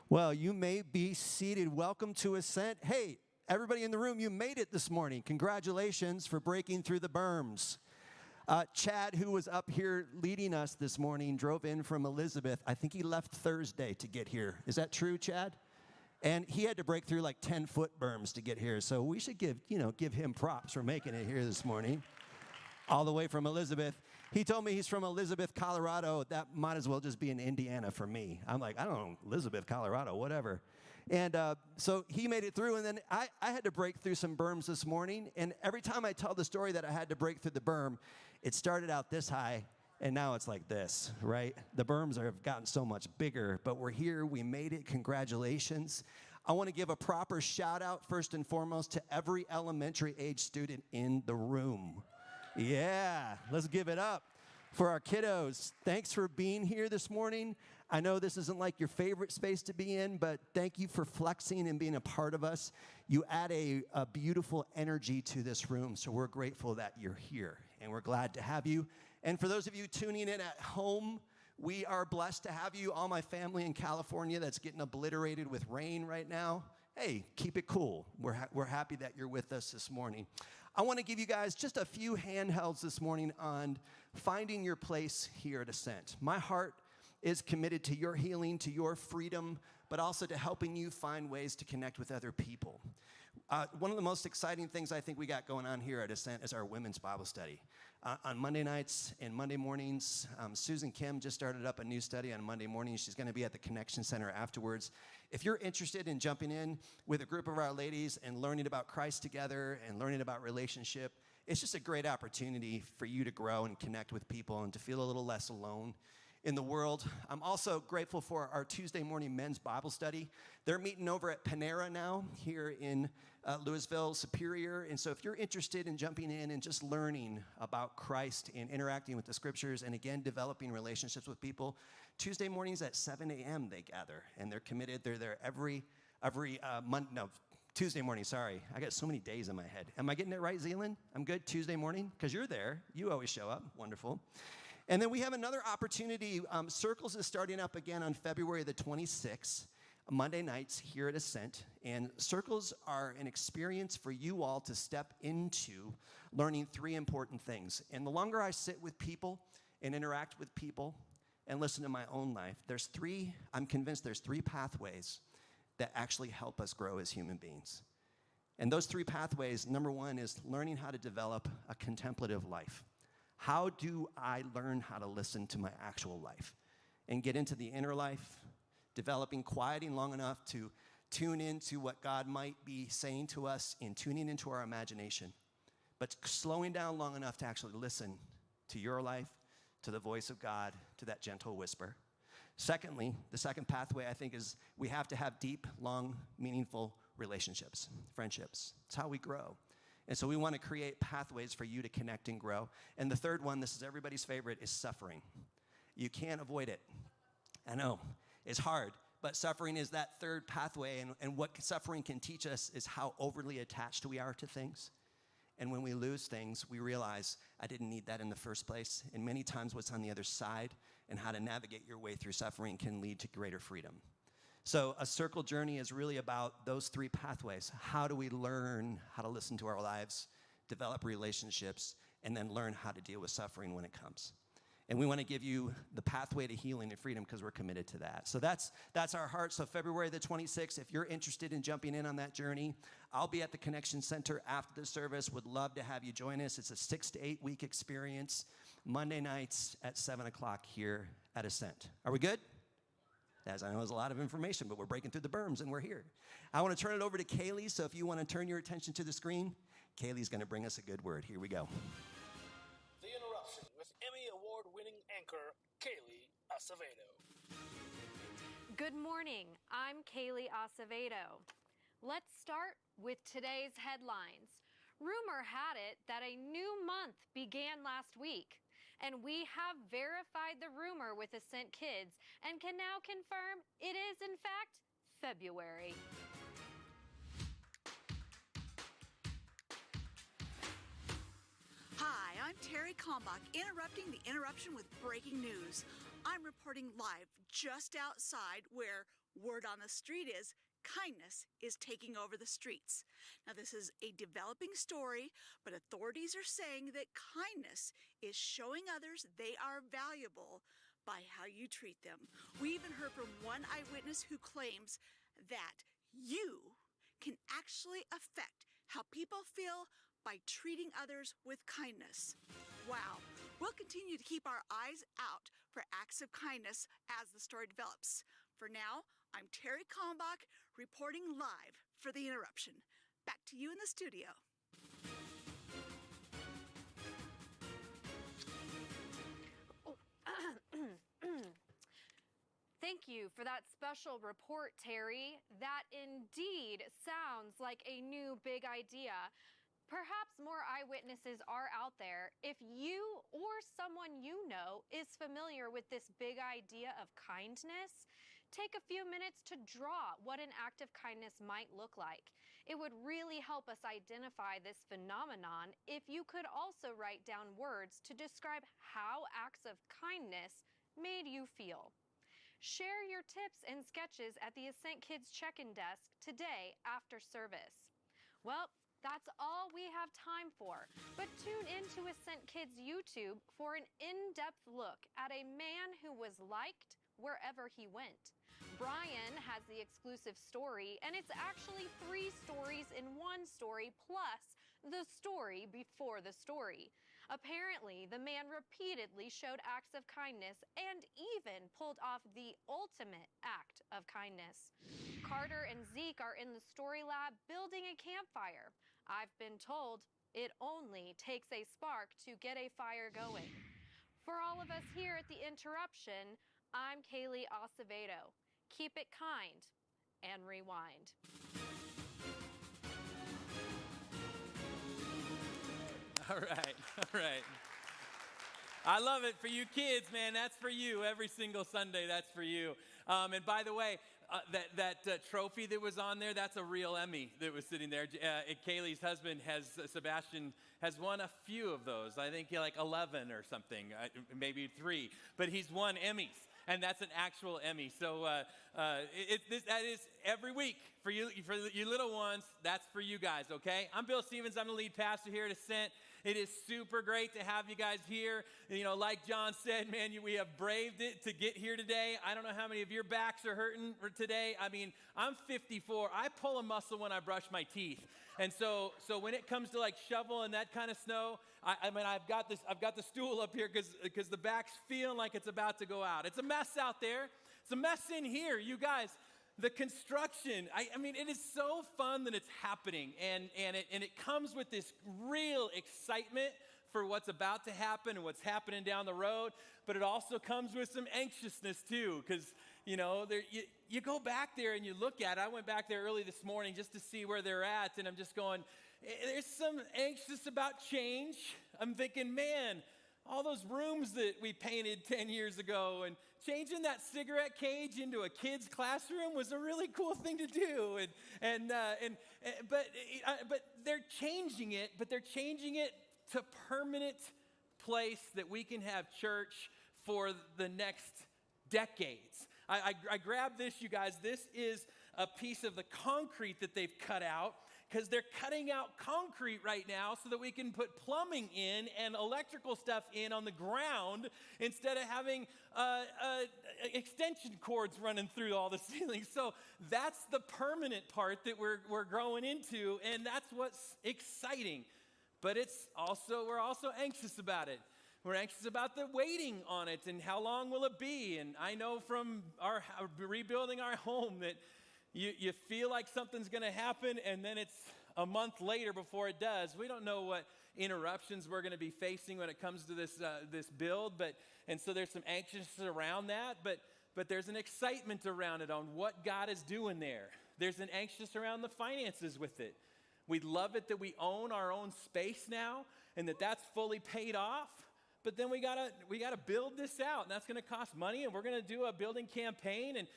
Well, you may be seated. Welcome to Ascent. Hey, everybody in the room, you made it this morning. Congratulations for breaking through the berms. Chad, who was up here leading us this morning, drove in from Elizabeth. I think he left Thursday to get here. Is that true, Chad? And he had to break through like 10-foot berms to get here. So we should give him props for making it here this morning, all the way from Elizabeth. He told me he's from Elizabeth, Colorado. That might as well just be in Indiana for me. I'm like, I don't know, Elizabeth, Colorado, whatever. And so he made it through, and then I had to break through some berms this morning. And every time I tell the story that I had to break through the berm, it started out this high, and now it's like this, right? The berms have gotten so much bigger, but we're here. We made it. Congratulations. I want to give a proper shout out, first and foremost, to every elementary age student in the room. Yeah, let's give it up for our kiddos. Thanks for being here this morning. I know this isn't like your favorite space to be in, but thank you for flexing and being a part of us. You add a beautiful energy to this room, so we're grateful that you're here, and we're glad to have you. And for those of you tuning in at home, we are blessed to have you. All my family in California that's getting obliterated with rain right now, hey, keep it cool. We're happy that you're with us this morning. I want to give you guys just a few handhelds this morning on finding your place here at Ascent. My heart is committed to your healing, to your freedom, but also to helping you find ways to connect with other people. One of the most exciting things I think we got going on here at Ascent is our women's Bible study. On Monday nights and Monday mornings, Susan Kim just started up a new study on Monday mornings. She's going to be at the Connection Center afterwards. If you're interested in jumping in with a group of our ladies and learning about Christ together and learning about relationship, it's just a great opportunity for you to grow and connect with people and to feel a little less alone in the world. I'm also grateful for our Tuesday morning men's Bible study. They're meeting over at Panera now here in Louisville, Superior. And so if you're interested in jumping in and just learning about Christ and interacting with the scriptures and again, developing relationships with people, Tuesday mornings at 7 a.m. they gather and they're committed. They're there every Tuesday morning, sorry. I got so many days in my head. Am I getting it right, Zealand? I'm good, Tuesday morning? Because you're there. You always show up. Wonderful. And then we have another opportunity. Circles is starting up again on February the 26th, Monday nights here at Ascent. And Circles are an experience for you all to step into learning three important things. And the longer I sit with people and interact with people and listen to my own life, I'm convinced there's three pathways that actually help us grow as human beings. And those three pathways, number one is learning how to develop a contemplative life. How do I learn how to listen to my actual life and get into the inner life, developing quieting long enough to tune into what God might be saying to us and tuning into our imagination, but slowing down long enough to actually listen to your life, to the voice of God, to that gentle whisper. Secondly, the second pathway I think is we have to have deep, long, meaningful relationships, friendships. It's how we grow. And so we want to create pathways for you to connect and grow. And the third one, this is everybody's favorite, is suffering. You can't avoid it. I know, it's hard, but suffering is that third pathway. And what suffering can teach us is how overly attached we are to things. And when we lose things, we realize I didn't need that in the first place. And many times what's on the other side and how to navigate your way through suffering can lead to greater freedom. So a circle journey is really about those three pathways. How do we learn how to listen to our lives, develop relationships, and then learn how to deal with suffering when it comes? And we want to give you the pathway to healing and freedom because we're committed to that. So that's our heart. So February the 26th, if you're interested in jumping in on that journey, I'll be at the Connection Center after the service. Would love to have you join us. It's a 6 to 8 week experience, Monday nights at 7 o'clock here at Ascent. Are we good? As I know, it's a lot of information, but we're breaking through the berms, and we're here. I want to turn it over to Kaylee, so if you want to turn your attention to the screen, Kaylee's going to bring us a good word. Here we go. The Interruption with Emmy Award-winning anchor Kaylee Acevedo. Good morning. I'm Kaylee Acevedo. Let's start with today's headlines. Rumor had it that a new month began last week. And we have verified the rumor with Ascent Kids and can now confirm it is, in fact, February. Hi, I'm Terry Kalmbach, interrupting the interruption with breaking news. I'm reporting live just outside where Word on the street is kindness is taking over the streets. Now, this is a developing story, but authorities are saying that kindness is showing others they are valuable by how you treat them. We even heard from one eyewitness who claims that you can actually affect how people feel by treating others with kindness. Wow. We'll continue to keep our eyes out for acts of kindness as the story develops. For now, I'm Terry Kalmbach reporting live for The Interruption. Back to you in the studio. Thank you for that special report, Terry. That indeed sounds like a new big idea. Perhaps more eyewitnesses are out there. If you or someone you know is familiar with this big idea of kindness, take a few minutes to draw what an act of kindness might look like. It would really help us identify this phenomenon if you could also write down words to describe how acts of kindness made you feel. Share your tips and sketches at the Ascent Kids check-in desk today after service. Well, that's all we have time for, but tune into Ascent Kids YouTube for an in-depth look at a man who was liked wherever he went. Brian has the exclusive story, and it's actually 3 stories in one story plus the story before the story. Apparently, the man repeatedly showed acts of kindness and even pulled off the ultimate act of kindness. Carter and Zeke are in the story lab building a campfire. I've been told it only takes a spark to get a fire going. For all of us here at The Interruption, I'm Kaylee Acevedo. Keep it kind and rewind. All right. I love it for you kids, man. That's for you. Every single Sunday, that's for you. And by the way, that trophy that was on there, that's a real Emmy that was sitting there. Kaylee's husband, Sebastian, has won a few of those. I think like 11 or something, maybe 3. But he's won Emmys, and that's an actual Emmy. So that is every week for you little ones. That's for you guys, okay? I'm Bill Stevens. I'm the lead pastor here at Ascent. It is super great to have you guys here. You know, like John said, man, we have braved it to get here today. I don't know how many of your backs are hurting today. I mean, I'm 54. I pull a muscle when I brush my teeth. And so when it comes to like shovel and that kind of snow, I mean, I've got the stool up here because the back's feeling like it's about to go out. It's a mess out there. It's a mess in here, you guys. The construction, I mean, it is so fun that it's happening, and it comes with this real excitement for what's about to happen and what's happening down the road, but it also comes with some anxiousness too, because, you know, you go back there and you look at it. I went back there early this morning just to see where they're at, and I'm just going, there's some anxious about change. I'm thinking, man, all those rooms that we painted 10 years ago and changing that cigarette cage into a kid's classroom was a really cool thing to do. But they're changing it, to permanent place that we can have church for the next decades. I grabbed this, you guys. This is a piece of the concrete that they've cut out, because they're cutting out concrete right now so that we can put plumbing in and electrical stuff in on the ground instead of having extension cords running through all the ceilings. So that's the permanent part that we're growing into, and that's what's exciting. But we're also anxious about it. We're anxious about the waiting on it and how long will it be. And I know from our rebuilding our home that you feel like something's going to happen, and then it's a month later before it does. We don't know what interruptions we're going to be facing when it comes to this build, and so there's some anxiousness around that, but there's an excitement around it on what God is doing there. There's an anxiousness around the finances with it. We love it that we own our own space now, and that's fully paid off. But then we gotta build this out, and that's gonna cost money, and we're gonna do a building campaign, and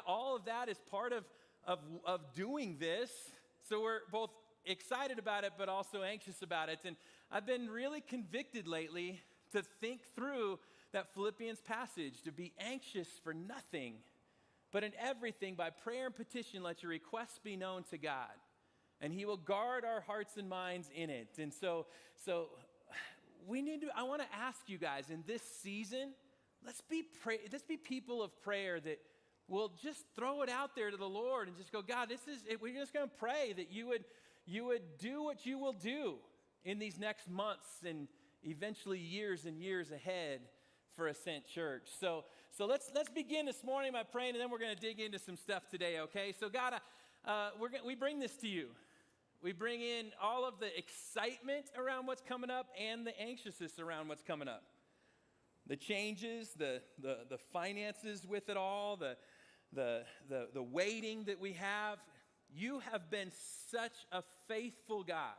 all of that is part of doing this. So we're both excited about it, but also anxious about it. And I've been really convicted lately to think through that Philippians passage, to be anxious for nothing, But in everything, by prayer and petition, let your requests be known to God. And he will guard our hearts and minds in it. And so I want to ask you guys in this season, let's be people of prayer that will just throw it out there to the Lord and just go, God, we're just going to pray that you would do what you will do in these next months and eventually years and years ahead for Ascent Church. So let's begin this morning by praying, and then we're going to dig into some stuff today, okay? So God, we bring this to you. We bring in all of the excitement around what's coming up and the anxiousness around what's coming up. The changes, the finances with it all, the waiting that we have. You have been such a faithful God,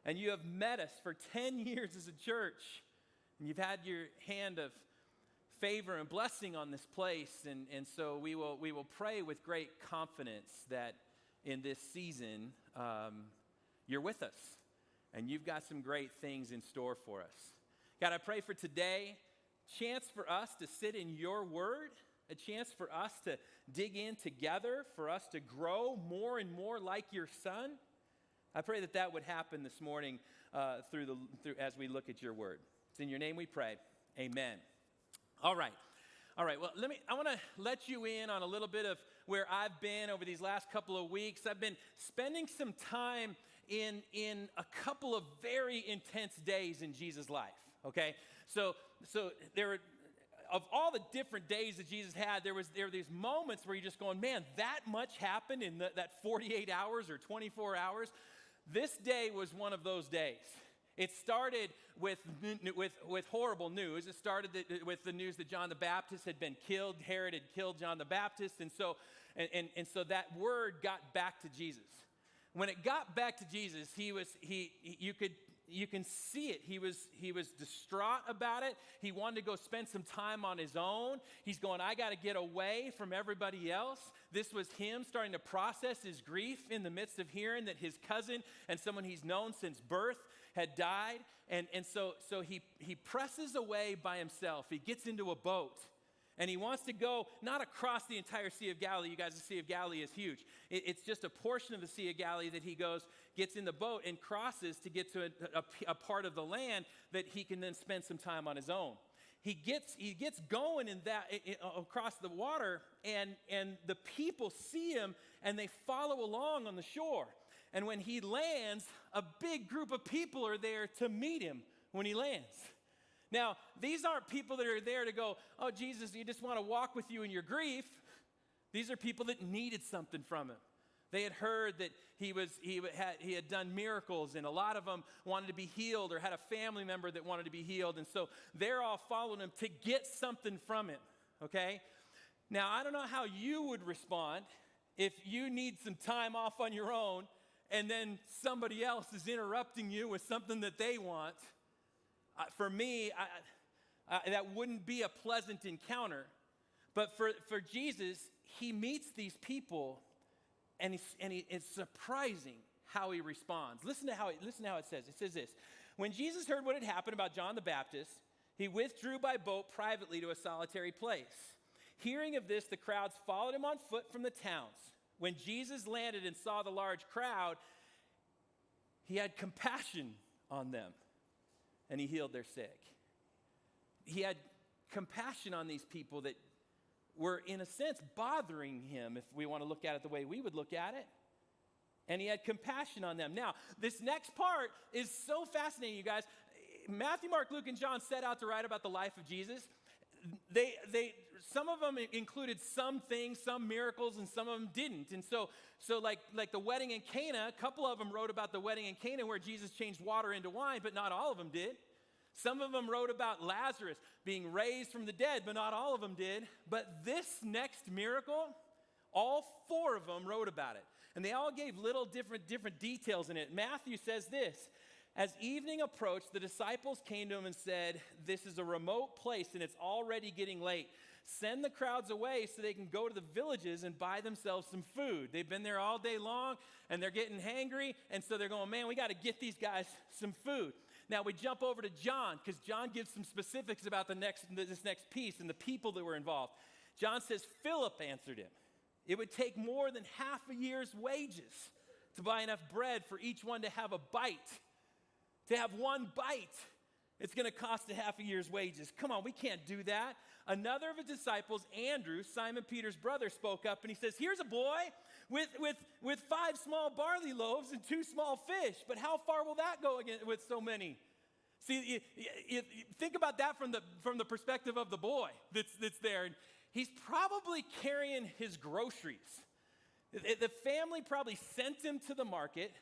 and you have met us for 10 years as a church, and you've had your hand of favor and blessing on this place, and so we will pray with great confidence that in this season, you're with us, and you've got some great things in store for us. God, I pray for today, chance for us to sit in your word, a chance for us to dig in together, for us to grow more and more like your Son. I pray that would happen this morning through as we look at your word. It's in your name we pray. Amen. All right. Well, I want to let you in on a little bit of where I've been over these last couple of weeks. I've been spending some time in a couple of very intense days in Jesus' life, okay? So there were, of all the different days that Jesus had, there were these moments where you're just going, man, that much happened in that 48 hours or 24 hours. This day was one of those days. It started with horrible news. It started with the news that John the Baptist had been killed. Herod had killed John the Baptist, and so that word got back to Jesus. When it got back to Jesus, you can see it. He was distraught about it. He wanted to go spend some time on his own. He's going, I got to get away from everybody else. This was him starting to process his grief in the midst of hearing that his cousin and someone he's known since birth had died. And so he presses away by himself. He gets into a boat. And he wants to go not across the entire Sea of Galilee. You guys, the Sea of Galilee is huge. It's just a portion of the Sea of Galilee that he gets in the boat and crosses to get to a part of the land that he can then spend some time on his own. He gets going across the water, and the people see him, and they follow along on the shore. And when he lands, a big group of people are there to meet him when he lands. Now, these aren't people that are there to go, oh, Jesus, you just want to walk with you in your grief. These are people that needed something from him. They had heard that he had done miracles, and a lot of them wanted to be healed or had a family member that wanted to be healed. And so they're all following him to get something from him, okay? Now, I don't know how you would respond if you need some time off on your own and then somebody else is interrupting you with something that they want. For me, that wouldn't be a pleasant encounter. But for Jesus, he meets these people, and it's surprising how he responds. Listen to how it says. It says this: when Jesus heard what had happened about John the Baptist, he withdrew by boat privately to a solitary place. Hearing of this, the crowds followed him on foot from the towns. When Jesus landed and saw the large crowd, he had compassion on them, and he healed their sick. He had compassion on these people that were, in a sense, bothering him, if we want to look at it the way we would look at it. And he had compassion on them. Now, this next part is so fascinating, you guys. Matthew, Mark, Luke, and John set out to write about the life of Jesus. Some of them included some things, some miracles, and some of them didn't. And so like the wedding in Cana, a couple of them wrote about the wedding in Cana where Jesus changed water into wine, but not all of them did. Some of them wrote about Lazarus being raised from the dead, but not all of them did. But this next miracle, all four of them wrote about it. And they all gave little different details in it. Matthew says this: as evening approached, the disciples came to him and said, this is a remote place and it's already getting late. Send the crowds away so they can go to the villages and buy themselves some food. They've been there all day long and they're getting hangry, and so they're going, man, we got to get these guys some food. Now we jump over to John, because John gives some specifics about this next piece and the people that were involved. John says, Philip answered him. It would take more than half a year's wages to buy enough bread for each one to have a bite. To have one bite, it's going to cost a half a year's wages. Come on, we can't do that. Another of his disciples, Andrew, Simon Peter's brother, spoke up and he says, here's a boy with 5 small barley loaves and 2 small fish. But how far will that go again with so many? See, you think about that from the perspective of the boy that's there. And he's probably carrying his groceries. The family probably sent him to the market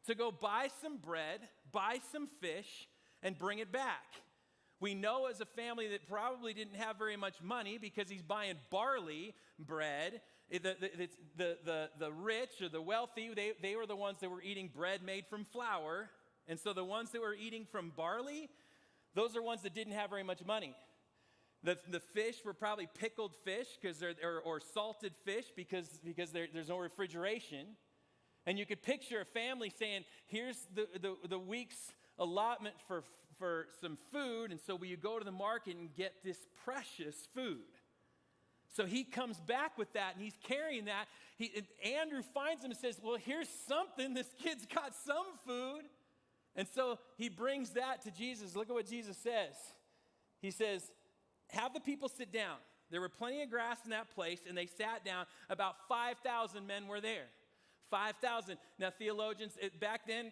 to go buy some bread, buy some fish, and bring it back. We know as a family that probably didn't have very much money because he's buying barley bread. The rich or the wealthy, they were the ones that were eating bread made from flour. And so the ones that were eating from barley, those are ones that didn't have very much money. The fish were probably pickled fish or salted fish because there's no refrigeration. And you could picture a family saying, here's the week's allotment for some food, and so will you go to the market and get this precious food? So he comes back with that, and he's carrying that. And Andrew finds him and says, well, here's something. This kid's got some food. And so he brings that to Jesus. Look at what Jesus says. He says, have the people sit down. There were plenty of grass in that place, and they sat down. About 5,000 men were there. 5,000. Now, theologians, back then,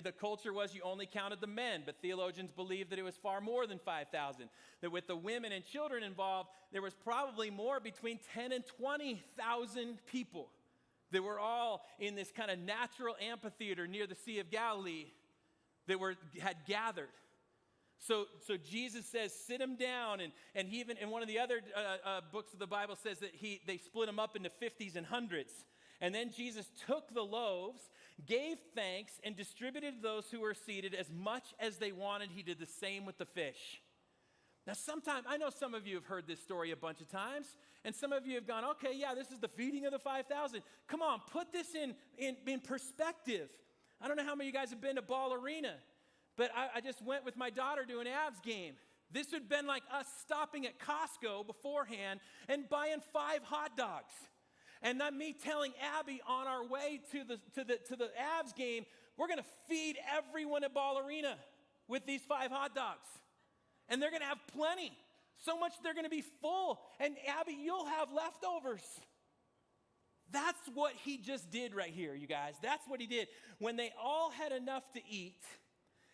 the culture was you only counted the men, but theologians believe that it was far more than 5,000. That with the women and children involved, there was probably more, between 10 and 20,000 people that were all in this kind of natural amphitheater near the Sea of Galilee that had gathered. So Jesus says, sit them down, and he even in one of the other books of the Bible says that they split them up into 50s and 100s. And then Jesus took the loaves, gave thanks, and distributed to those who were seated as much as they wanted. He did the same with the fish. Now, I know some of you have heard this story a bunch of times, and some of you have gone, okay, yeah, this is the feeding of the 5,000. Come on, put this in perspective. I don't know how many of you guys have been to Ball Arena, but I just went with my daughter to an Avs game. This would have been like us stopping at Costco beforehand and buying 5 hot dogs. And not me telling Abby on our way to the Avs game, we're going to feed everyone at Ball Arena with these 5 hot dogs. And they're going to have plenty. So much they're going to be full. And Abby, you'll have leftovers. That's what he just did right here, you guys. That's what he did. When they all had enough to eat,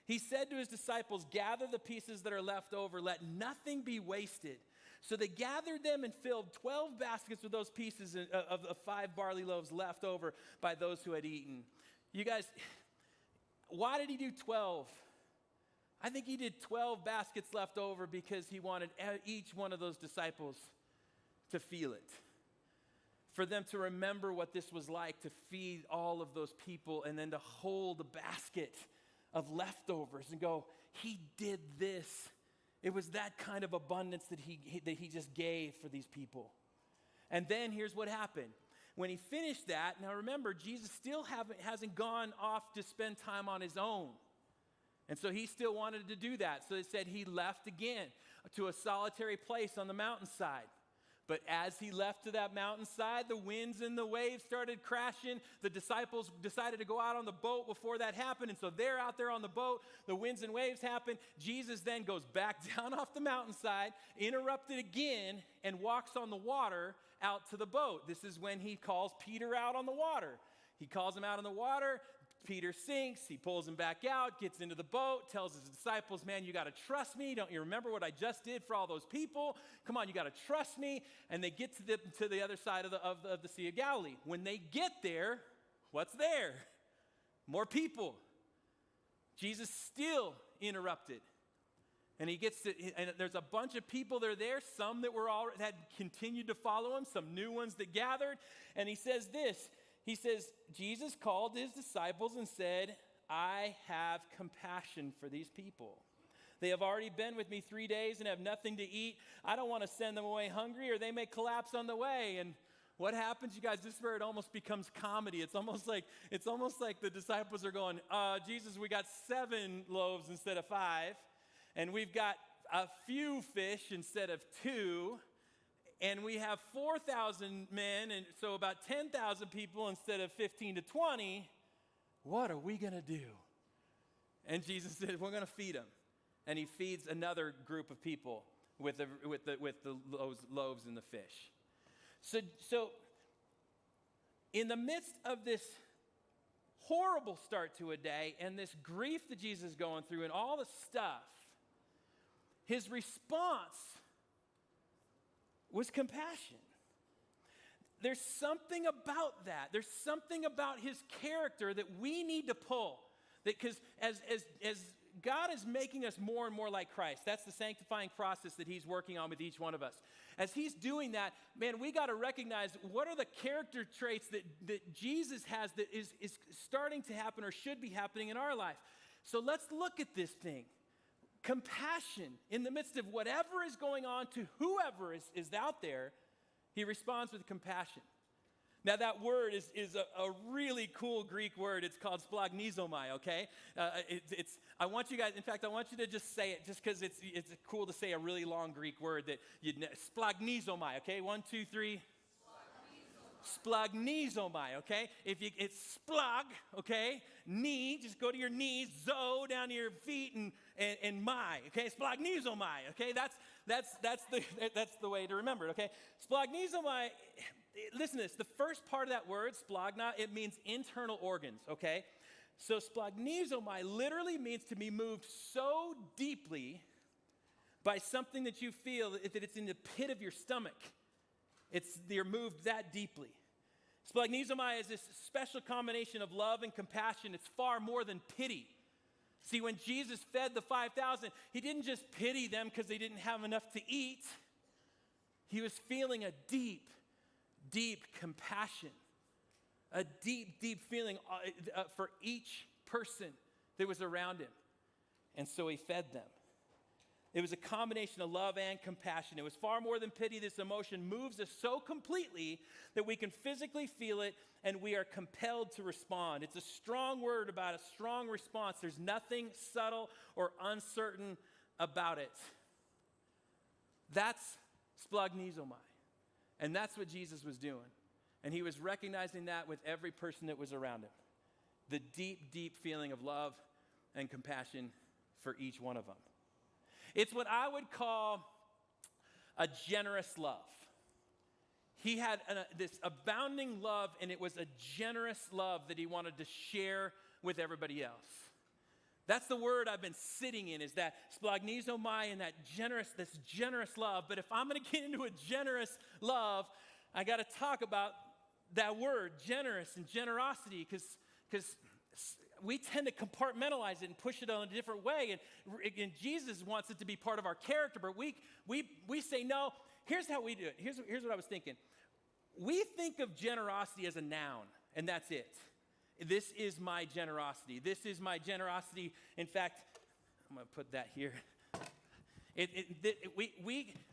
he said to his disciples, gather the pieces that are left over. Let nothing be wasted. So they gathered them and filled 12 baskets with those pieces of 5 barley loaves left over by those who had eaten. You guys, why did he do 12? I think he did 12 baskets left over because he wanted each one of those disciples to feel it. For them to remember what this was like to feed all of those people and then to hold a basket of leftovers and go, he did this. It was that kind of abundance that he just gave for these people. And then here's what happened. When he finished that, now remember, Jesus still hasn't gone off to spend time on his own. And so he still wanted to do that. So it said he left again to a solitary place on the mountainside. But as he left to that mountainside, the winds and the waves started crashing. The disciples decided to go out on the boat before that happened. And so they're out there on the boat. The winds and waves happen. Jesus then goes back down off the mountainside, interrupted again, and walks on the water out to the boat. This is when he calls Peter out on the water. He calls him out on the water. Peter sinks, he pulls him back out, gets into the boat, tells his disciples, man, you got to trust me. Don't you remember what I just did for all those people? Come on, you got to trust me. And they get to the other side of the Sea of Galilee. When they get there, what's there? More people. Jesus still interrupted. And and there's a bunch of people that are there, some that had continued to follow him, some new ones that gathered. And he says this. He says, Jesus called his disciples and said, I have compassion for these people. They have already been with me 3 days and have nothing to eat. I don't want to send them away hungry or they may collapse on the way. And what happens, you guys? This is where it almost becomes comedy. It's almost like the disciples are going, Jesus, we got 7 loaves instead of 5. And we've got a few fish instead of 2. and we have 4,000 men, and so about 10,000 people instead of 15 to 20, what are we going to do? And Jesus said, we're going to feed them. And he feeds another group of people with the loaves and the fish. So in the midst of this horrible start to a day and this grief that Jesus is going through and all the stuff, his response was compassion. There's something about that. There's something about his character that we need to pull. Because as God is making us more and more like Christ, that's the sanctifying process that he's working on with each one of us. As he's doing that, man, we got to recognize what are the character traits that Jesus has that is starting to happen or should be happening in our life. So let's look at this thing. Compassion in the midst of whatever is going on to whoever is out there, he responds with compassion. Now that word is a really cool Greek word. It's called splagnizomai, okay? I want you guys, in fact, I want you to just say it just because it's cool to say a really long Greek word that splagnizomai, okay? 1, 2, 3. Splagnizomai, okay? It's splag, okay? Knee, just go to your knees, zo down to your feet, and mai, okay? Splagnizomai, okay? That's the way to remember it, okay? Splagnizomai, listen to this. The first part of that word, splagna, it means internal organs, okay? So splagnizomai literally means to be moved so deeply by something that you feel that it's in the pit of your stomach. You're moved that deeply. Splagnizomai is this special combination of love and compassion. It's far more than pity. See, when Jesus fed the 5,000, he didn't just pity them because they didn't have enough to eat. He was feeling a deep, deep compassion, a deep, deep feeling for each person that was around him. And so he fed them. It was a combination of love and compassion. It was far more than pity. This emotion moves us so completely that we can physically feel it and we are compelled to respond. It's a strong word about a strong response. There's nothing subtle or uncertain about it. That's splagnizomai. And that's what Jesus was doing. And he was recognizing that with every person that was around him. The deep, deep feeling of love and compassion for each one of them. It's what I would call a generous love. He had this abounding love, and it was a generous love that he wanted to share with everybody else. That's the word I've been sitting in, is that splagnizomai and this generous love. But if I'm going to get into a generous love, I got to talk about that word, generous and generosity, because we tend to compartmentalize it and push it on a different way. And Jesus wants it to be part of our character, but we say, no, here's how we do it. Here's what I was thinking. We think of generosity as a noun, and that's it. This is my generosity. This is my generosity. In fact, I'm going to put that here.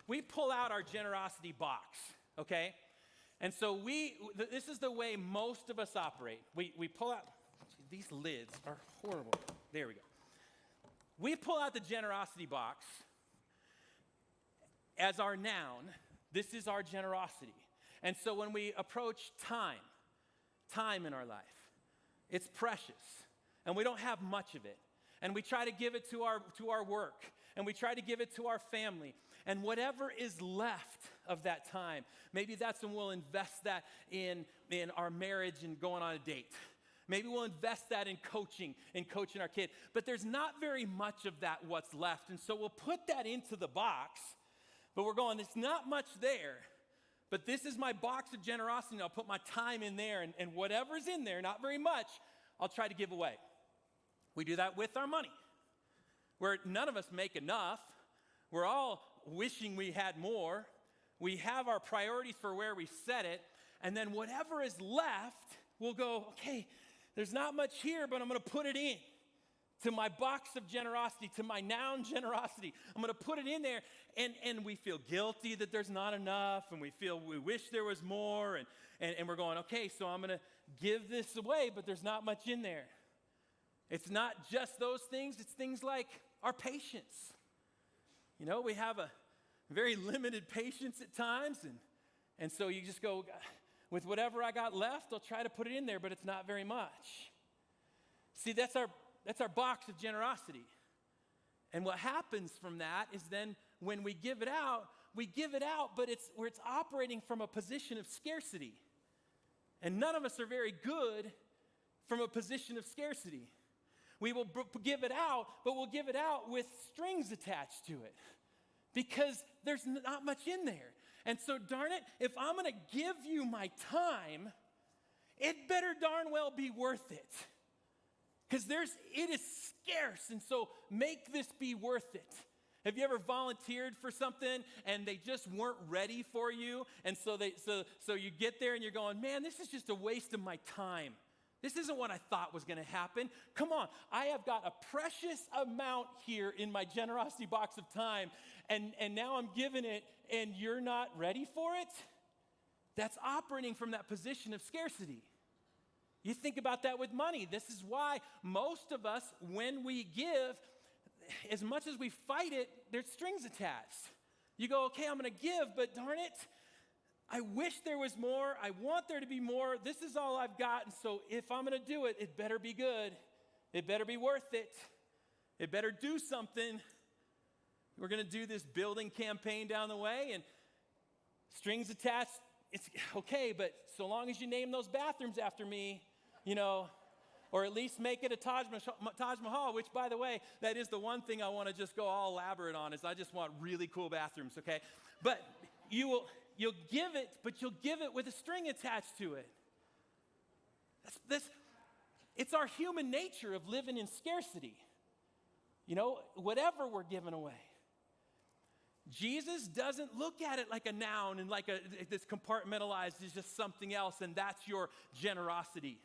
We pull out our generosity box, okay? And so this is the way most of us operate. We pull out. These lids are horrible. There we go. We pull out the generosity box as our noun. This is our generosity. And so when we approach time in our life, it's precious, and we don't have much of it. And we try to give it to our work, and we try to give it to our family. And whatever is left of that time, maybe that's when we'll invest that in our marriage and going on a date. Maybe we'll invest that in coaching our kid. But there's not very much of that what's left. And so we'll put that into the box, but we're going, there's not much there. But this is my box of generosity, and I'll put my time in there, and whatever's in there, not very much, I'll try to give away. We do that with our money, where none of us make enough. We're all wishing we had more. We have our priorities for where we set it, and then whatever is left, we'll go, okay, there's not much here, but I'm going to put it in to my box of generosity, to my noun generosity. I'm going to put it in there, and we feel guilty that there's not enough, and we wish there was more, and we're going, okay, so I'm going to give this away, but there's not much in there. It's not just those things. It's things like our patience. You know, we have very limited patience at times. And so you just go, with whatever I got left, I'll try to put it in there, but it's not very much. See, that's our box of generosity. And what happens from that is then when we give it out, but it's operating from a position of scarcity. And none of us are very good from a position of scarcity. We will give it out, but we'll give it out with strings attached to it because there's not much in there. And so, darn it, if I'm going to give you my time, it better darn well be worth it. Because it is scarce, and so make this be worth it. Have you ever volunteered for something and they just weren't ready for you? And so you get there and you're going, man, this is just a waste of my time. This isn't what I thought was going to happen. Come on, I have got a precious amount here in my generosity box of time, and now I'm giving it, and you're not ready for it? That's operating from that position of scarcity. You think about that with money. This is why most of us, when we give, as much as we fight it, there's strings attached. You go, okay, I'm going to give, but darn it, I wish there was more. I want there to be more. This is all I've got, and so if I'm going to do it, it better be good. It better be worth it. It better do something. We're going to do this building campaign down the way, and strings attached, it's okay, but so long as you name those bathrooms after me, or at least make it a Taj Mahal, which, by the way, that is the one thing I want to just go all elaborate on, is I just want really cool bathrooms, okay? But you'll give it, but you'll give it with a string attached to it. It's our human nature of living in scarcity. Whatever we're giving away. Jesus doesn't look at it like a noun and like this compartmentalized is just something else, and that's your generosity.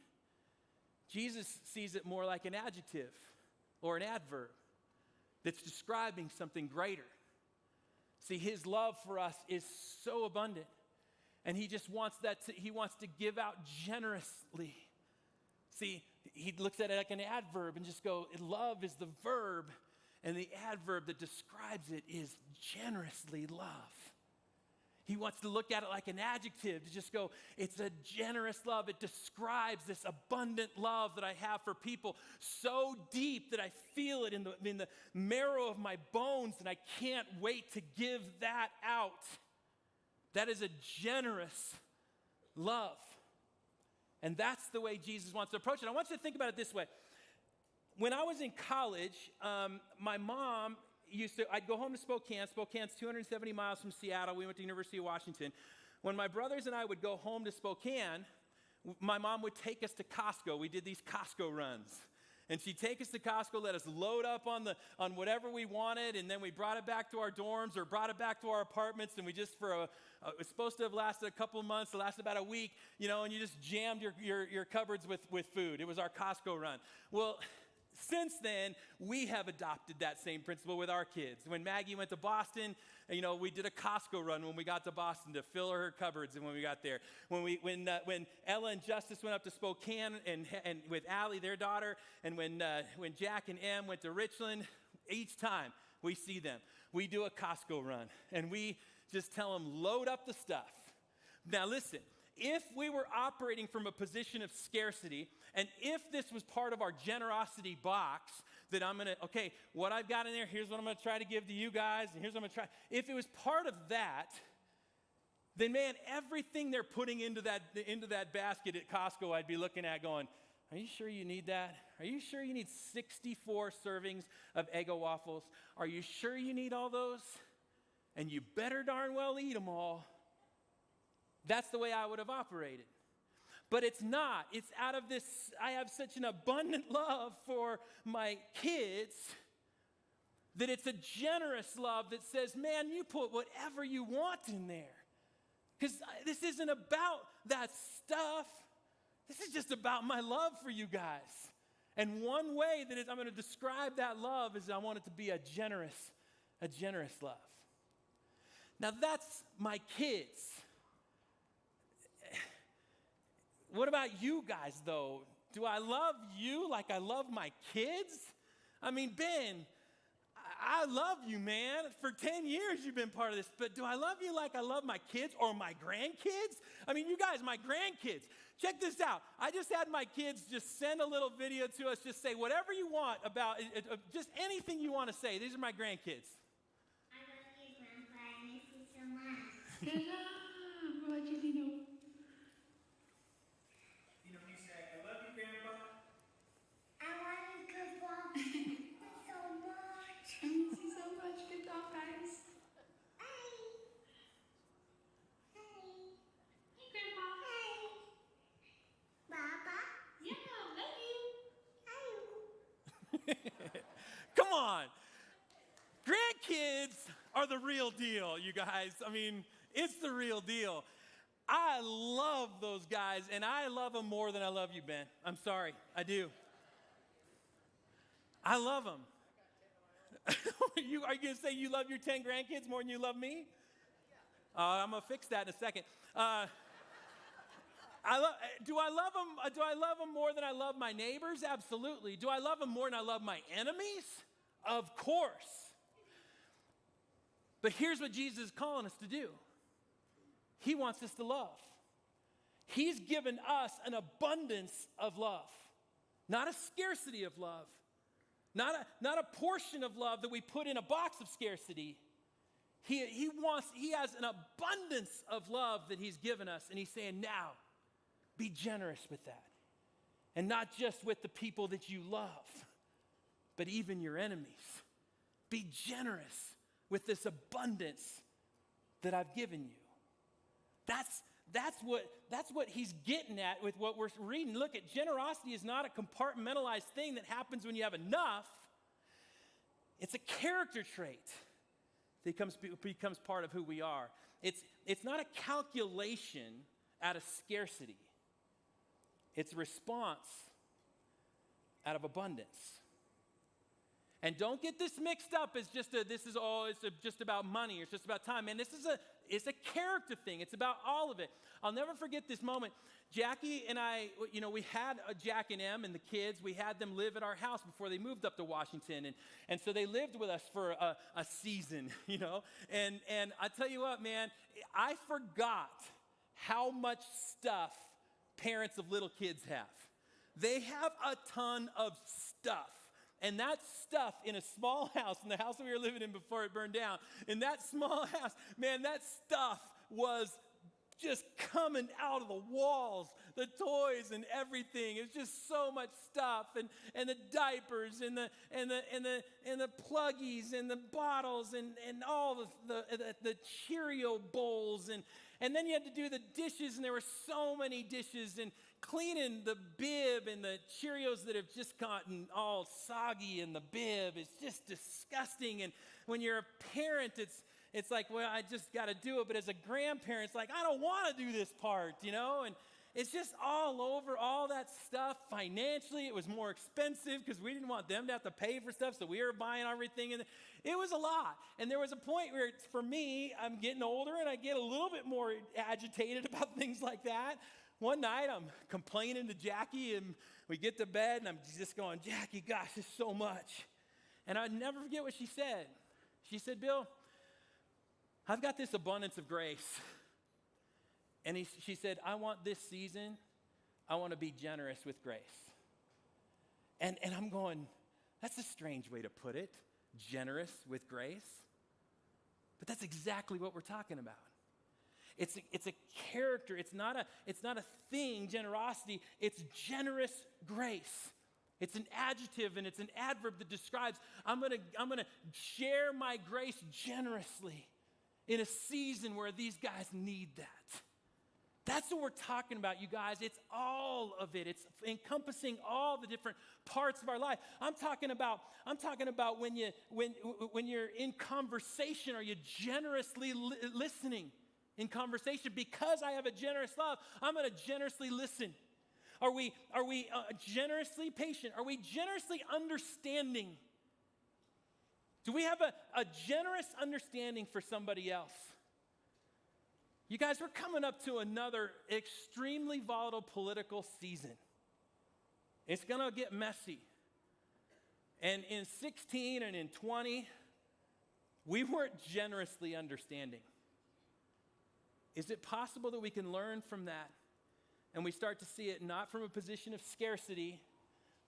Jesus sees it more like an adjective or an adverb that's describing something greater. See, his love for us is so abundant, and he just wants he wants to give out generously. See, he looks at it like an adverb and just go, love is the verb, and the adverb that describes it is generously love. He wants to look at it like an adjective, to just go, it's a generous love. It describes this abundant love that I have for people so deep that I feel it in the marrow of my bones, and I can't wait to give that out. That is a generous love. And that's the way Jesus wants to approach it. I want you to think about it this way. When I was in college, my mom I'd go home to Spokane. Spokane's 270 miles from Seattle. We went to University of Washington. When my brothers and I would go home to Spokane, my mom would take us to Costco. We did these Costco runs. And she'd take us to Costco, let us load up on whatever we wanted, and then we brought it back to our dorms or brought it back to our apartments, and we just it was supposed to have lasted a couple of months, it lasted about a week, and you just jammed your cupboards with food. It was our Costco run. Well, since then, we have adopted that same principle with our kids. When Maggie went to Boston, we did a Costco run when we got to Boston to fill her cupboards, and when we got there. When Ella and Justice went up to Spokane and with Allie, their daughter, and when Jack and Em went to Richland, each time we see them, we do a Costco run, and we just tell them, load up the stuff. Now listen, if we were operating from a position of scarcity, and if this was part of our generosity box, that what I've got in there, here's what I'm going to try to give to you guys, and here's what I'm going to try. If it was part of that, then man, everything they're putting into that basket at Costco, I'd be looking at going, are you sure you need that? Are you sure you need 64 servings of Eggo waffles? Are you sure you need all those? And you better darn well eat them all. That's the way I would have operated. But it's not. It's out of this, I have such an abundant love for my kids that it's a generous love that says, man, you put whatever you want in there. Because this isn't about that stuff. This is just about my love for you guys. And one way that I'm going to describe that love is I want it to be a generous love. Now that's my kids. What about you guys, though? Do I love you like I love my kids? I mean, Ben, I love you, man. For 10 years you've been part of this, but do I love you like I love my kids or my grandkids? I mean, you guys, my grandkids. Check this out. I just had my kids just send a little video to us, just say whatever you want about, just anything you want to say. These are my grandkids. I love you, Grandpa. I miss you so much. Good job. What about you, Lino? I love you, Grandpa. so much. I miss you so much. Good job, guys. Hey. Hey. Hey, Grandpa. Hey. Papa. Yeah, love you. Hey. Come on. Grandkids are the real deal, you guys. I mean, it's the real deal. I love those guys, and I love them more than I love you, Ben. I'm sorry. I do. I love them. Are you going to say you love your 10 grandkids more than you love me? I'm going to fix that in a second. Do I love them? Do I love them more than I love my neighbors? Absolutely. Do I love them more than I love my enemies? Of course. But here's what Jesus is calling us to do. He wants us to love. He's given us an abundance of love, not a scarcity of love, not a portion of love that we put in a box of scarcity. He has an abundance of love that he's given us, and he's saying, now, be generous with that. And not just with the people that you love, but even your enemies. Be generous with this abundance that I've given you. That's what he's getting at with what we're reading. Look, generosity is not a compartmentalized thing that happens when you have enough. It's a character trait that becomes part of who we are. It's not a calculation out of scarcity. It's a response out of abundance. And don't get this mixed up as just just about money, or it's just about time. And it's a character thing. It's about all of it. I'll never forget this moment. Jackie and I, we had Jack and Em and the kids. We had them live at our house before they moved up to Washington. And so they lived with us for a season, And I tell you what, man, I forgot how much stuff parents of little kids have. They have a ton of stuff. And that stuff in a small house, in the house that we were living in before it burned down, in that small house, man, that stuff was just coming out of the walls, the toys and everything. It was just so much stuff, and the diapers and the pluggies and the bottles and all the Cheerio bowls, and then you had to do the dishes, and there were so many dishes, and cleaning the bib and the Cheerios that have just gotten all soggy in the bib. It's just disgusting. And when you're a parent, it's like, well, I just got to do it. But as a grandparent, it's like, I don't want to do this part, And it's just all over, all that stuff. Financially, it was more expensive because we didn't want them to have to pay for stuff, so we were buying everything. And it was a lot. And there was a point where, for me, I'm getting older, and I get a little bit more agitated about things like that. One night, I'm complaining to Jackie, and we get to bed, and I'm just going, Jackie, gosh, it's so much. And I'd never forget what she said. She said, Bill, I've got this abundance of grace. And she said, I want this season, I want to be generous with grace. And I'm going, that's a strange way to put it, generous with grace. But that's exactly what we're talking about. It's a character. It's not a thing, generosity. It's generous grace. It's an adjective and it's an adverb that describes I'm gonna share my grace generously in a season where these guys need that. That's what we're talking about, you guys. It's all of it. It's encompassing all the different parts of our life. I'm talking about when you're in conversation, are you generously listening? In conversation, because I have a generous love, I'm going to generously listen. Are we generously patient? Are we generously understanding? Do we have a generous understanding for somebody else? You guys, we're coming up to another extremely volatile political season. It's going to get messy. And in 16 and in 20, we weren't generously understanding. Is it possible that we can learn from that and we start to see it not from a position of scarcity,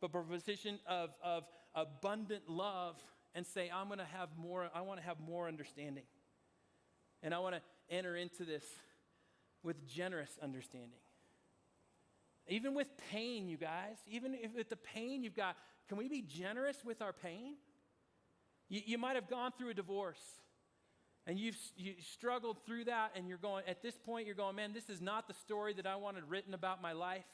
but from a position of abundant love, and say, I want to have more understanding. And I want to enter into this with generous understanding. Even with pain, you guys, even if with the pain you've got, can we be generous with our pain? You might have gone through a divorce and you struggled through that, and at this point, you're going, man, this is not the story that I wanted written about my life.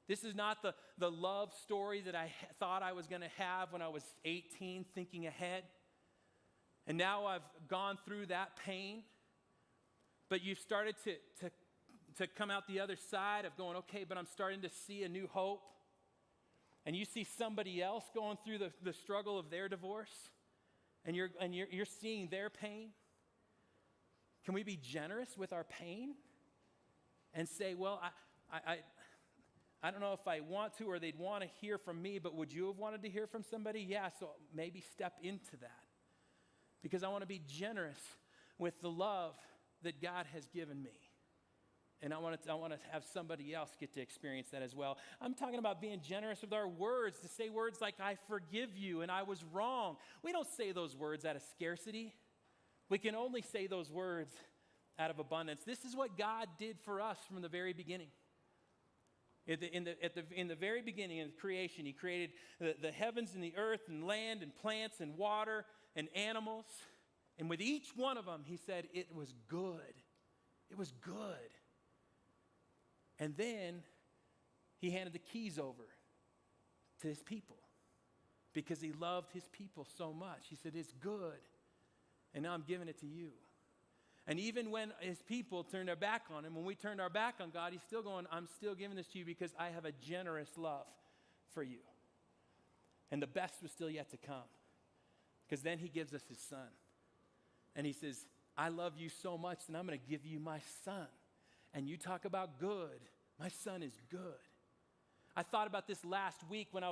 This is not the love story that I thought I was going to have when I was 18, thinking ahead. And now I've gone through that pain, but you've started to come out the other side of going, okay, but I'm starting to see a new hope. And you see somebody else going through the struggle of their divorce, and you're seeing their pain. Can we be generous with our pain and say, well, I don't know if I want to, or they'd want to hear from me, but would you have wanted to hear from somebody? Yeah, so maybe step into that, because I want to be generous with the love that God has given me. And I want to have somebody else get to experience that as well. I'm talking about being generous with our words, to say words like, I forgive you and I was wrong. We don't say those words out of scarcity. We can only say those words out of abundance. This is what God did for us from the very beginning. In the very beginning of creation, he created the heavens and the earth and land and plants and water and animals. And with each one of them, he said, it was good. It was good. And then he handed the keys over to his people because he loved his people so much. He said, it's good. And now I'm giving it to you. And even when his people turned their back on him, when we turned our back on God, he's still going, I'm still giving this to you because I have a generous love for you. And the best was still yet to come, because then he gives us his son. And he says, I love you so much that I'm going to give you my son. And you talk about good. My son is good. I thought about this last week when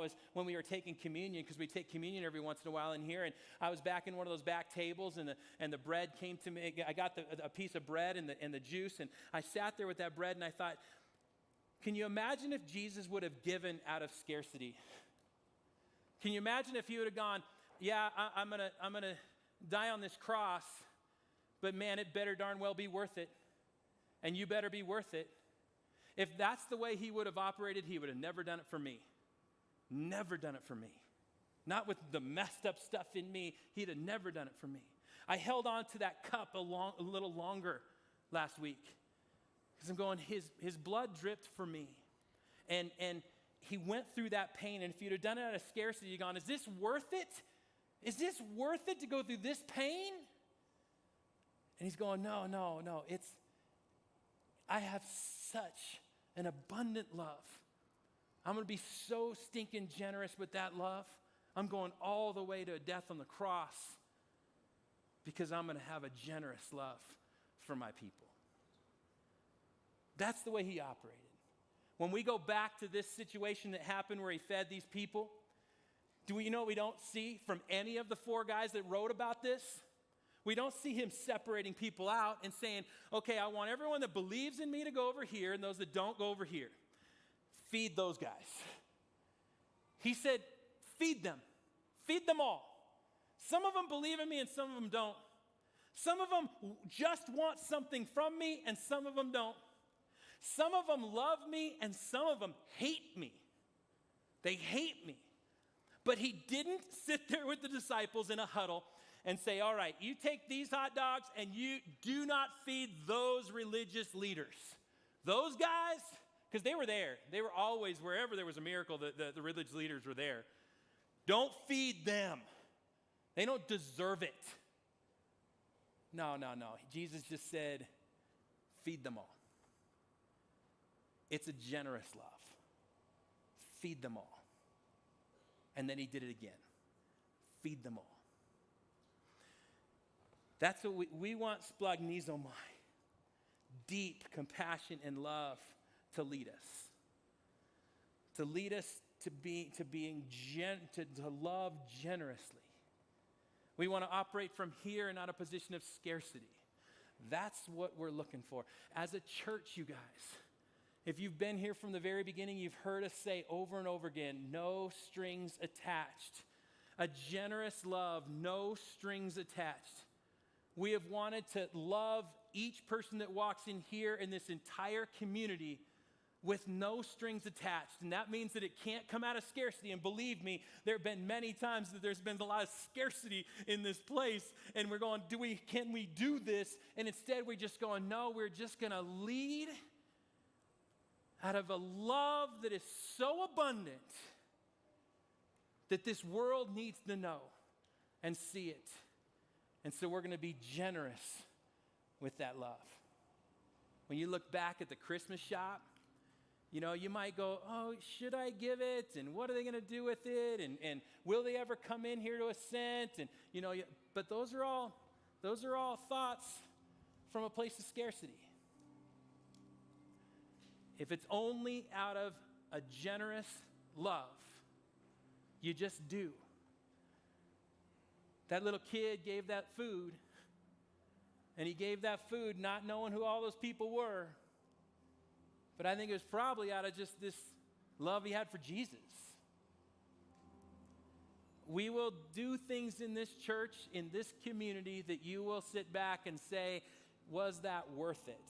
we were taking communion, because we take communion every once in a while in here, and I was back in one of those back tables, and the bread came to me. I got a piece of bread and the juice, and I sat there with that bread, and I thought, can you imagine if Jesus would have given out of scarcity? Can you imagine if he would have gone, yeah, I'm gonna die on this cross, but man, it better darn well be worth it, and you better be worth it. If that's the way he would have operated, he would have never done it for me. Never done it for me. Not with the messed up stuff in me. He'd have never done it for me. I held on to that cup a little longer last week, because I'm going, his blood dripped for me. And he went through that pain. And if you'd have done it out of scarcity, you'd gone, is this worth it? Is this worth it to go through this pain? And he's going, no. I have such an abundant love. I'm going to be so stinking generous with that love. I'm going all the way to a death on the cross, because I'm going to have a generous love for my people. That's the way he operated. When we go back to this situation that happened where he fed these people, you know what we don't see from any of the four guys that wrote about this? We don't see him separating people out and saying, okay, I want everyone that believes in me to go over here, and those that don't go over here. Feed those guys. He said, feed them. Feed them all. Some of them believe in me and some of them don't. Some of them just want something from me and some of them don't. Some of them love me and some of them hate me. They hate me. But he didn't sit there with the disciples in a huddle and say, all right, you take these hot dogs and you do not feed those religious leaders. Those guys, because they were there. They were always, wherever there was a miracle, the religious leaders were there. Don't feed them. They don't deserve it. No. Jesus just said, feed them all. It's a generous love. Feed them all. And then he did it again. Feed them all. That's what we want, splagnizomai, deep compassion and love to lead us. To lead us to love generously. We want to operate from here and not a position of scarcity. That's what we're looking for. As a church, you guys, if you've been here from the very beginning, you've heard us say over and over again, no strings attached. A generous love, no strings attached. We have wanted to love each person that walks in here in this entire community with no strings attached. And that means that it can't come out of scarcity. And believe me, there have been many times that there's been a lot of scarcity in this place. And we're going, can we do this? And instead we're just going, no, we're just going to lead out of a love that is so abundant that this world needs to know and see it. And so we're going to be generous with that love. When you look back at the Christmas shop, you know, you might go, oh, should I give it? And what are they going to do with it? And will they ever come in here to Ascent? And, you know, but those are all thoughts from a place of scarcity. If it's only out of a generous love, you just do. That little kid gave that food, and he gave that food not knowing who all those people were. But I think it was probably out of just this love he had for Jesus. We will do things in this church, in this community, that you will sit back and say, was that worth it?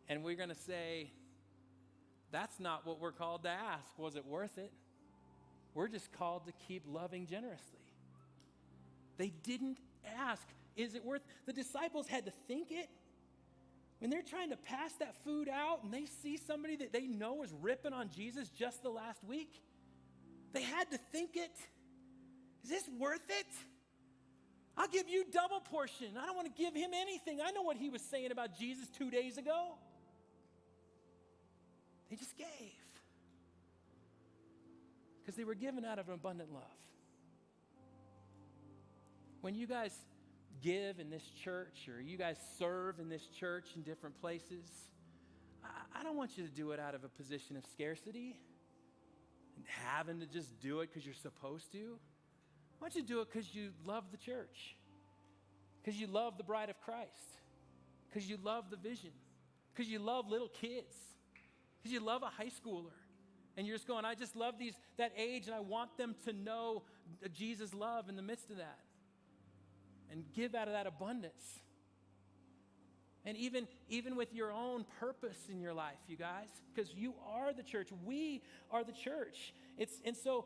And we're going to say, that's not what we're called to ask. Was it worth it? We're just called to keep loving generously. They didn't ask, is it worth it? The disciples had to think it. When they're trying to pass that food out and they see somebody that they know is ripping on Jesus just the last week, they had to think it. Is this worth it? I'll give you double portion. I don't want to give him anything. I know what he was saying about Jesus 2 days ago. They just gave. Because they were given out of an abundant love. When you guys give in this church, or you guys serve in this church in different places, I don't want you to do it out of a position of scarcity and having to just do it because you're supposed to. I want you to do it because you love the church, because you love the bride of Christ, because you love the vision, because you love little kids, because you love a high schooler. And you're just going, I just love that age, and I want them to know Jesus' love in the midst of that. And give out of that abundance. And even with your own purpose in your life, you guys, because you are the church. We are the church. So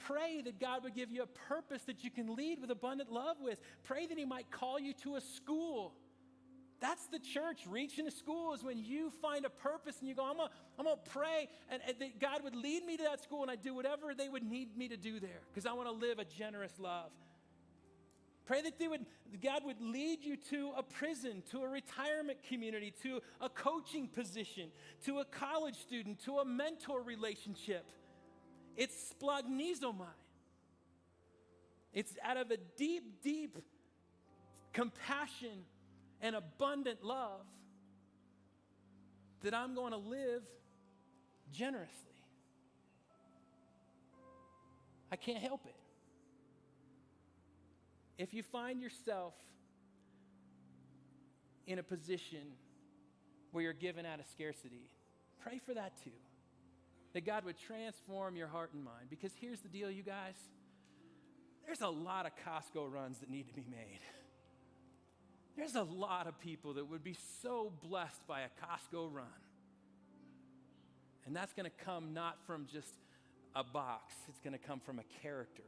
pray that God would give you a purpose that you can lead with abundant love with. Pray that he might call you to a school. That's the church. Reaching a school is when you find a purpose and you go, I'm gonna pray and that God would lead me to that school, and I do whatever they would need me to do there because I want to live a generous love. Pray that God would lead you to a prison, to a retirement community, to a coaching position, to a college student, to a mentor relationship. It's splagnizomai. It's out of a deep, deep compassion and abundant love that I'm going to live generously. I can't help it. If you find yourself in a position where you're given out of scarcity, pray for that too. That God would transform your heart and mind. Because here's the deal, you guys. There's a lot of Costco runs that need to be made. There's a lot of people that would be so blessed by a Costco run. And that's going to come not from just a box. It's going to come from a character.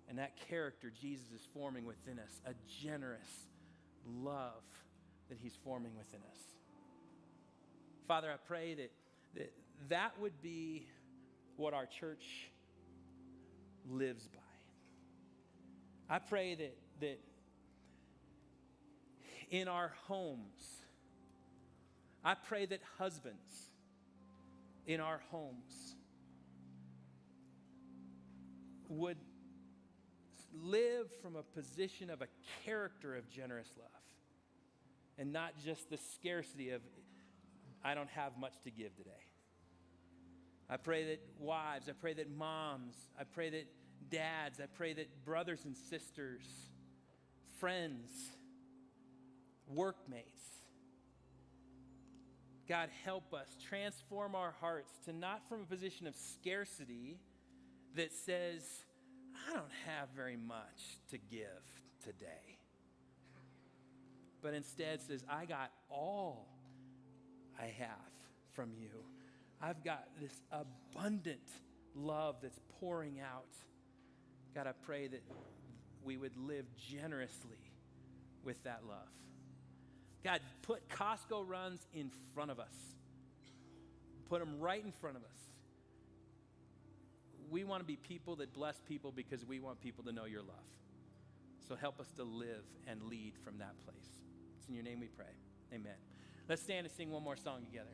And that character Jesus is forming within us, a generous love that he's forming within us. Father, I pray that would be what our church lives by. I pray that in our homes, I pray that husbands in our homes would live from a position of a character of generous love and not just the scarcity of, I don't have much to give today. I pray that wives, I pray that moms, I pray that dads. I pray that brothers and sisters, friends, workmates, God, help us transform our hearts to not from a position of scarcity that says, I don't have very much to give today, but instead says, I got all I have from you. I've got this abundant love that's pouring out. God, I pray that we would live generously with that love. God, put Costco runs in front of us. Put them right in front of us. We want to be people that bless people because we want people to know your love. So help us to live and lead from that place. It's in your name we pray. Amen. Let's stand and sing one more song together.